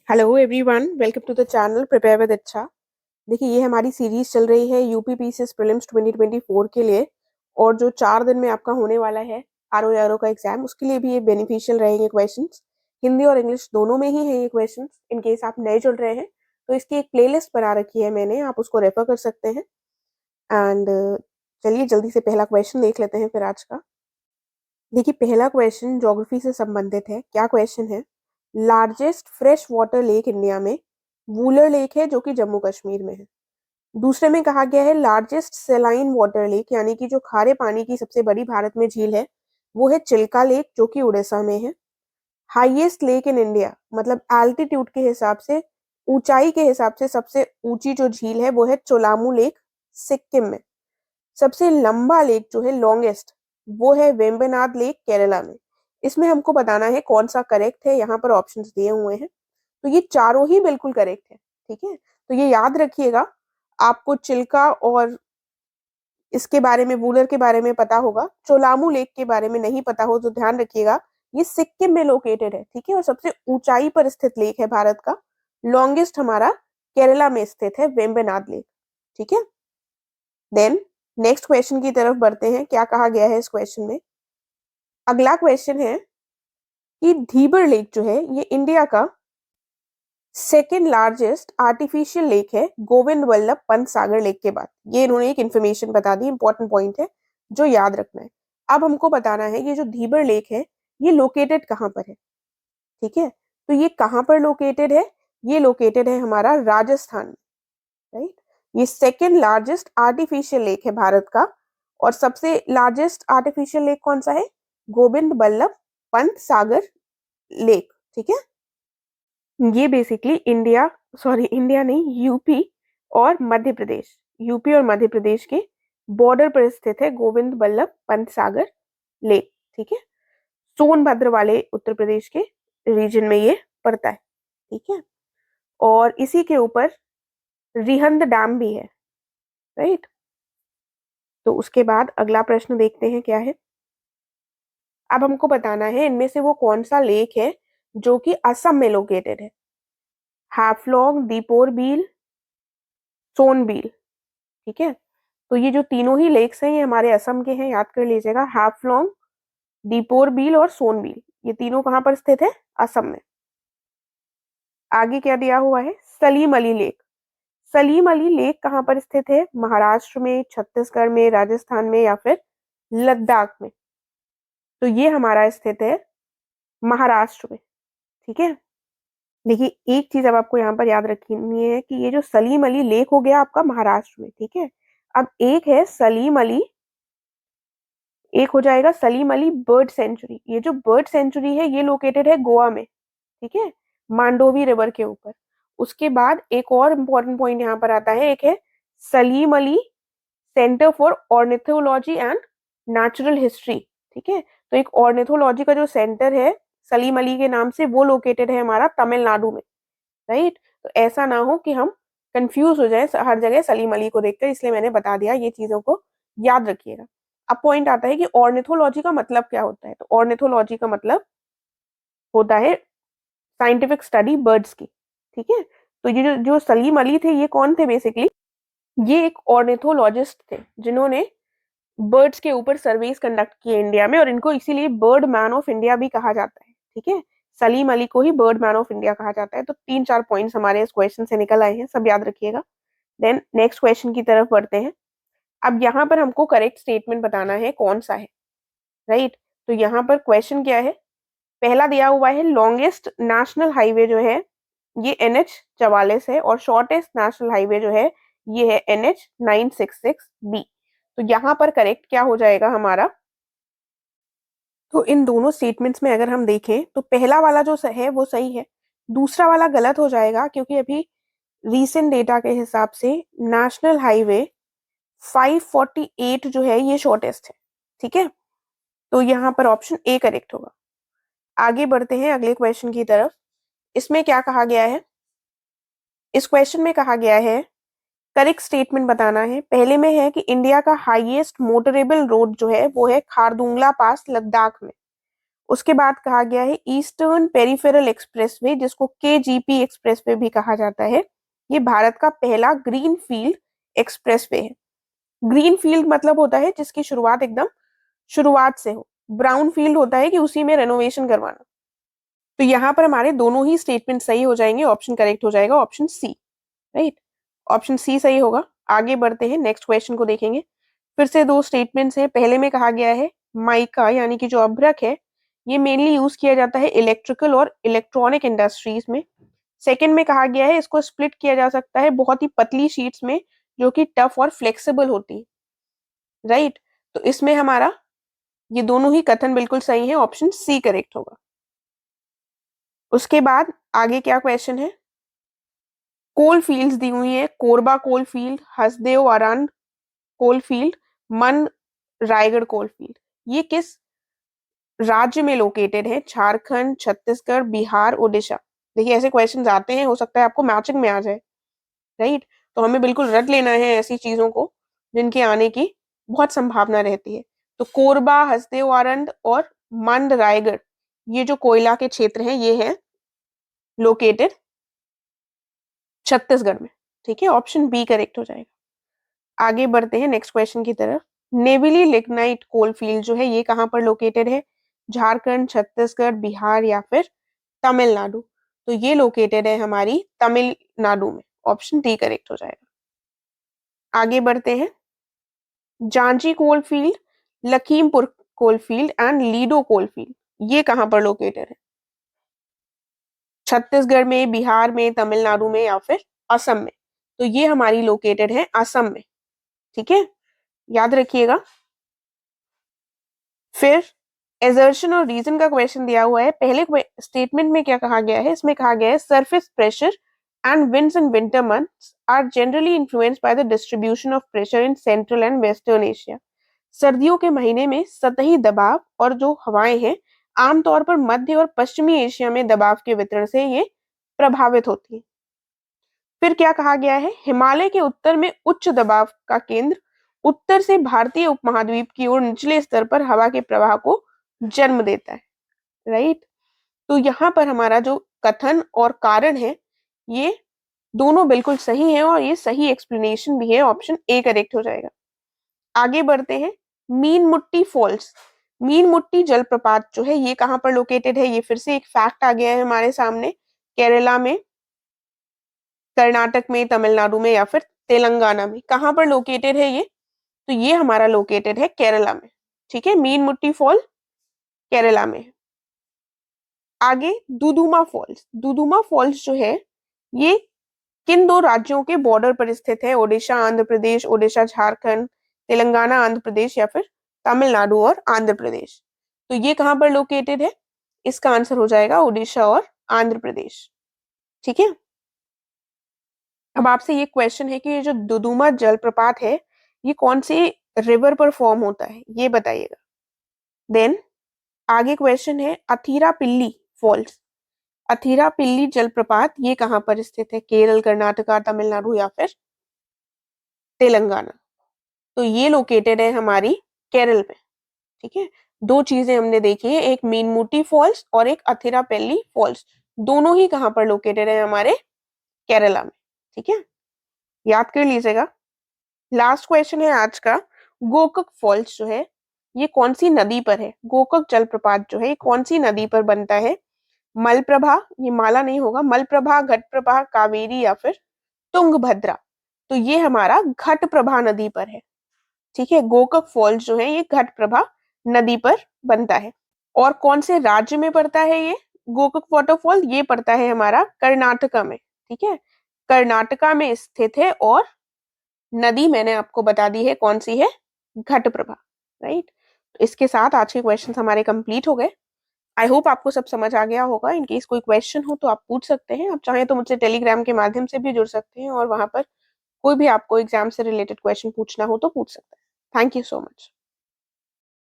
Hello everyone, welcome to the channel prepare with अच्छा। देखिए, ये हमारी सीरीज चल रही है यूपी पीसीएस प्रीलिम्स 2024 के लिए। और जो 4 दिन में आपका होने वाला है आरओ का एग्जाम, उसके लिए भी ये बेनिफिशियल रहेंगे क्वेश्चंस। हिंदी और इंग्लिश दोनों में ही है ये क्वेश्चंस। इन केस आप नए जुड़ रहे हैं तो इसकी एक प्लेलिस्ट बना रखी है मैंने, आप उसको रेफर कर सकते हैं। एंड चलिए जल्दी से पहला क्वेश्चन देख लेते हैं फिर आज का। देखिए, पहला क्वेश्चन ज्योग्राफी से संबंधित है। क्या क्वेश्चन है? Largest fresh water lake India में वूलर लेक है, जो कि जम्मू कश्मीर में है। दूसरे में कहा गया है लार्जेस्ट सेलाइन वाटर लेक, यानी कि जो खारे पानी की सबसे बड़ी भारत में झील है वो है चिल्का लेक, जो कि उड़ीसा में है। हाईएस्ट लेक इन इंडिया, मतलब एल्टीट्यूड के हिसाब से, ऊंचाई के हिसाब से सबसे ऊंची जो झील है वो है चोलामू लेक, सिक्किम में। सबसे लंबा लेक जो है, लॉन्गेस्ट, वो है वेम्बनाड लेक, केरला में। इसमें हमको बताना है कौन सा करेक्ट है। यहाँ पर ऑप्शंस दिए हुए हैं, तो ये चारों ही बिल्कुल करेक्ट है। ठीक है, तो ये याद रखिएगा। आपको चिल्का और इसके बारे में, वूलर के बारे में पता होगा, चोलामू लेक के बारे में नहीं पता हो तो ध्यान रखिएगा। ये सिक्किम में लोकेटेड है, ठीक है, और सबसे ऊंचाई पर स्थित लेक है भारत का। लॉन्गेस्ट हमारा केरला में स्थित है, वेम्बनाड लेक। ठीक है, देन नेक्स्ट क्वेश्चन की तरफ बढ़ते हैं। क्या कहा गया है इस क्वेश्चन में? अगला क्वेश्चन है कि धीबर लेक जो है ये इंडिया का सेकेंड लार्जेस्ट आर्टिफिशियल लेक है, गोविंद वल्लभ पंत सागर लेक के बाद। ये इन्होंने एक इन्फॉर्मेशन बता दी, इंपॉर्टेंट पॉइंट है जो याद रखना है। अब हमको बताना है ये जो धीबर लेक है ये लोकेटेड कहाँ पर है। ठीक है, तो ये कहाँ पर लोकेटेड है? ये लोकेटेड है हमारा राजस्थान में, राइट। ये सेकेंड लार्जेस्ट आर्टिफिशियल लेक है भारत का। और सबसे लार्जेस्ट आर्टिफिशियल लेक कौन सा है? गोविंद बल्लभ पंत सागर लेक। ठीक है, ये बेसिकली इंडिया, सॉरी इंडिया नहीं, यूपी और मध्य प्रदेश, यूपी और मध्य प्रदेश के बॉर्डर पर स्थित है गोविंद बल्लभ पंत सागर लेक। ठीक है, सोनभद्र वाले उत्तर प्रदेश के रीजन में ये पड़ता है। ठीक है, और इसी के ऊपर रिहंद डैम भी है, राइट। तो उसके बाद अगला प्रश्न देखते हैं क्या है। अब हमको बताना है इनमें से वो कौन सा लेक है जो कि असम में लोकेटेड है। हाफलॉन्ग, दीपोर बील, सोनबील। ठीक है, तो ये जो तीनों ही लेक्स हैं ये हमारे असम के हैं, याद कर लीजिएगा। हाफलॉन्ग, दीपोर बील और सोनबील, ये तीनों कहाँ पर स्थित है? असम में। आगे क्या दिया हुआ है? सलीम अली लेक। सलीम अली लेक कहाँ पर स्थित है? महाराष्ट्र में, छत्तीसगढ़ में, राजस्थान में या फिर लद्दाख में? तो ये हमारा स्थित है महाराष्ट्र में। ठीक है, देखिए एक चीज अब आपको यहाँ पर याद रखनी है कि ये जो सलीम अली लेक हो गया आपका महाराष्ट्र में। ठीक है, अब एक है सलीम अली, एक हो जाएगा सलीम अली बर्ड सेंचुरी। ये जो बर्ड सेंचुरी है ये लोकेटेड है गोवा में। ठीक है, मांडोवी रिवर के ऊपर। उसके बाद एक और इम्पोर्टेंट पॉइंट यहाँ पर आता है, एक है Salim Ali centre for ornithology and natural history. ठीक है, तो एक ऑर्निथोलॉजी का जो सेंटर है सलीम अली के नाम से, वो लोकेटेड है हमारा तमिलनाडु में, राइट। तो ऐसा ना हो कि हम कंफ्यूज हो जाए हर जगह सलीम अली को देखकर, इसलिए मैंने बता दिया, ये चीजों को याद रखिएगा। अब पॉइंट आता है कि ऑर्निथोलॉजी का मतलब क्या होता है। तो ऑर्निथोलॉजी का मतलब होता है साइंटिफिक स्टडी बर्ड्स की। ठीक है, तो ये जो सलीम अली थे ये कौन थे? बेसिकली ये एक ऑर्निथोलॉजिस्ट थे जिन्होंने बर्ड्स के ऊपर सर्वेस कंडक्ट किए इंडिया में, और इनको इसीलिए बर्ड मैन ऑफ इंडिया भी कहा जाता है। ठीक है, सलीम अली को ही बर्ड मैन ऑफ इंडिया कहा जाता है। तो 3-4 पॉइंट्स हमारे इस क्वेश्चन से निकल आए हैं, सब याद रखिएगा। देन नेक्स्ट क्वेश्चन की तरफ बढ़ते हैं। अब यहाँ पर हमको करेक्ट स्टेटमेंट बताना है कौन सा है, राइट। तो यहाँ पर क्वेश्चन क्या है? पहला दिया हुआ है लॉन्गेस्ट नेशनल हाईवे जो है ये NH 44 है, और शॉर्टेस्ट नेशनल हाईवे जो है ये है NH 966B। तो यहाँ पर करेक्ट क्या हो जाएगा हमारा? तो इन दोनों स्टेटमेंट्स में अगर हम देखें तो पहला वाला जो है वो सही है, दूसरा वाला गलत हो जाएगा, क्योंकि अभी रीसेंट डेटा के हिसाब से नेशनल हाईवे 548 जो है ये शॉर्टेस्ट है। ठीक है, तो यहाँ पर ऑप्शन ए करेक्ट होगा। आगे बढ़ते हैं अगले क्वेश्चन की तरफ। इसमें क्या कहा गया है? इस क्वेश्चन में कहा गया है करेक्ट स्टेटमेंट बताना है। पहले में है कि इंडिया का हाईएस्ट मोटरेबल रोड जो है वो है खारदुंगला पास, लद्दाख में। उसके बाद कहा गया है ईस्टर्न पेरिफेरल एक्सप्रेसवे, जिसको केजीपी एक्सप्रेसवे भी कहा जाता है, ये भारत का पहला ग्रीन फील्ड एक्सप्रेसवे है। ग्रीन फील्ड मतलब होता है जिसकी शुरुआत एकदम शुरुआत से हो, ब्राउन फील्ड होता है कि उसी में रेनोवेशन करवाना। तो यहाँ पर हमारे दोनों ही स्टेटमेंट सही हो जाएंगे, ऑप्शन करेक्ट हो जाएगा option C, right, option C सही होगा। आगे बढ़ते हैं, नेक्स्ट क्वेश्चन को देखेंगे। फिर से दो स्टेटमेंट्स हैं। पहले में कहा गया है माइका यानी कि जो अभ्रक है ये मेनली यूज किया जाता है इलेक्ट्रिकल और इलेक्ट्रॉनिक इंडस्ट्रीज में। सेकंड में कहा गया है इसको स्प्लिट किया जा सकता है बहुत ही पतली शीट्स में जो कि टफ और फ्लेक्सिबल होती है, राइट। तो इसमें हमारा ये दोनों ही कथन बिल्कुल सही है, ऑप्शन सी करेक्ट होगा। उसके बाद आगे क्या क्वेश्चन है, कोल फील्ड्स दी हुई है, Korba coal field, Hasdeo Aran coal field, मन रायगढ़ कोल फील्ड, ये किस राज्य में लोकेटेड है? झारखंड, छत्तीसगढ़, बिहार, ओडिशा। देखिए ऐसे क्वेश्चन आते हैं, हो सकता है आपको मैचिंग में आ जाए, राइट। तो हमें बिल्कुल रट लेना है ऐसी चीजों को जिनके आने की बहुत संभावना रहती है। तो कोरबा, हसदेव आनंद और मंड रायगढ़, ये जो कोयला के क्षेत्र हैं ये है लोकेटेड छत्तीसगढ़ में, ठीक है, ऑप्शन बी करेक्ट हो जाएगा। आगे बढ़ते हैं नेक्स्ट क्वेश्चन की तरफ। नेविली लिग्नाइट कोल फील्ड जो है ये कहाँ पर लोकेटेड है? झारखंड, छत्तीसगढ़, बिहार या फिर तमिलनाडु। तो ये लोकेटेड है हमारी तमिलनाडु में, ऑप्शन डी करेक्ट हो जाएगा। आगे बढ़ते हैं, Janji coal field, Lakhimpur coal field and Ledo coal field, ये कहाँ पर लोकेटेड है? छत्तीसगढ़ में, बिहार में, तमिलनाडु में या फिर असम में। तो ये हमारी लोकेटेड है असम में, ठीक है, याद रखिएगा। फिर एजर्शन और रीजन का क्वेश्चन दिया हुआ है। पहले स्टेटमेंट में क्या कहा गया है? इसमें कहा गया है surface pressure and winds in winter months are generally influenced by the distribution of pressure in central and western Asia. सर्दियों के महीने में सतही दबाव और जो हवाएं हैं आमतौर पर मध्य और पश्चिमी एशिया में दबाव के वितरण से ये प्रभावित होती है। फिर क्या कहा गया है? हिमालय के उत्तर में उच्च दबाव का केंद्र उत्तर से भारतीय उपमहाद्वीप की ओर निचले स्तर पर हवा के प्रवाह को जन्म देता है, राइट। तो यहाँ पर हमारा जो कथन और कारण है ये दोनों बिल्कुल सही है और ये सही एक्सप्लेनेशन भी है, ऑप्शन ए करेक्ट हो जाएगा। आगे बढ़ते हैं, मीन मुट्टी फॉल्स, मीन मुट्टी जलप्रपात जो है ये कहाँ पर लोकेटेड है? ये फिर से एक फैक्ट आ गया है हमारे सामने, केरला में, कर्नाटक में, तमिलनाडु में या फिर तेलंगाना में। कहाँ पर लोकेटेड है ये? तो ये हमारा लोकेटेड है केरला में, ठीक है, मीन मुट्टी फॉल केरला में। आगे दुदुमा फॉल्स, दुदुमा फॉल्स जो है ये किन दो राज्यों के बॉर्डर पर स्थित है? ओडिशा आंध्र प्रदेश, ओडिशा झारखंड, तेलंगाना आंध्र प्रदेश या फिर तमिलनाडु और आंध्र प्रदेश। तो ये कहाँ पर लोकेटेड है? इसका आंसर हो जाएगा ओडिशा और आंध्र प्रदेश, ठीक है। अब आपसे ये क्वेश्चन है कि ये जो दुदुमा जलप्रपात है ये कौन सी रिवर पर फॉर्म होता है ये बताइएगा। देन आगे क्वेश्चन है अथीरा पिल्ली फॉल्स, अथीरा पिल्ली जलप्रपात ये कहाँ पर स्थित है? केरल, कर्नाटका, तमिलनाडु या फिर तेलंगाना। तो ये लोकेटेड है हमारी केरल में, ठीक है। दो चीजें हमने देखी है, एक मीनमुटी फॉल्स और एक अथिरापल्ली फॉल्स, दोनों ही कहाँ पर लोकेटेड है? हमारे केरला में, ठीक है, याद कर लीजिएगा। लास्ट क्वेश्चन है आज का, गोकक फॉल्स जो है ये कौन सी नदी पर है? गोकक जलप्रपात जो है ये कौन सी नदी पर बनता है? मलप्रभा, ये माला नहीं होगा, मलप्रभा, घटप्रभा, कावेरी या फिर तुंगभद्रा। तो ये हमारा घटप्रभा नदी पर है, ठीक है। गोकक फॉल्स जो है ये घटप्रभा नदी पर बनता है। और कौन से राज्य में पड़ता है ये गोकक वाटरफॉल? ये पड़ता है हमारा कर्नाटका में, ठीक है, कर्नाटका में स्थित है। और नदी मैंने आपको बता दी है कौन सी है, घटप्रभा, राइट। तो इसके साथ आज के क्वेश्चन हमारे कंप्लीट हो गए। आई होप आपको सब समझ आ गया होगा। इन केस कोई क्वेश्चन हो तो आप पूछ सकते हैं, आप चाहें तो मुझसे टेलीग्राम के माध्यम से भी जुड़ सकते हैं और वहां पर कोई भी आपको एग्जाम से रिलेटेड क्वेश्चन पूछना हो तो पूछ सकते हैं। Thank you so much.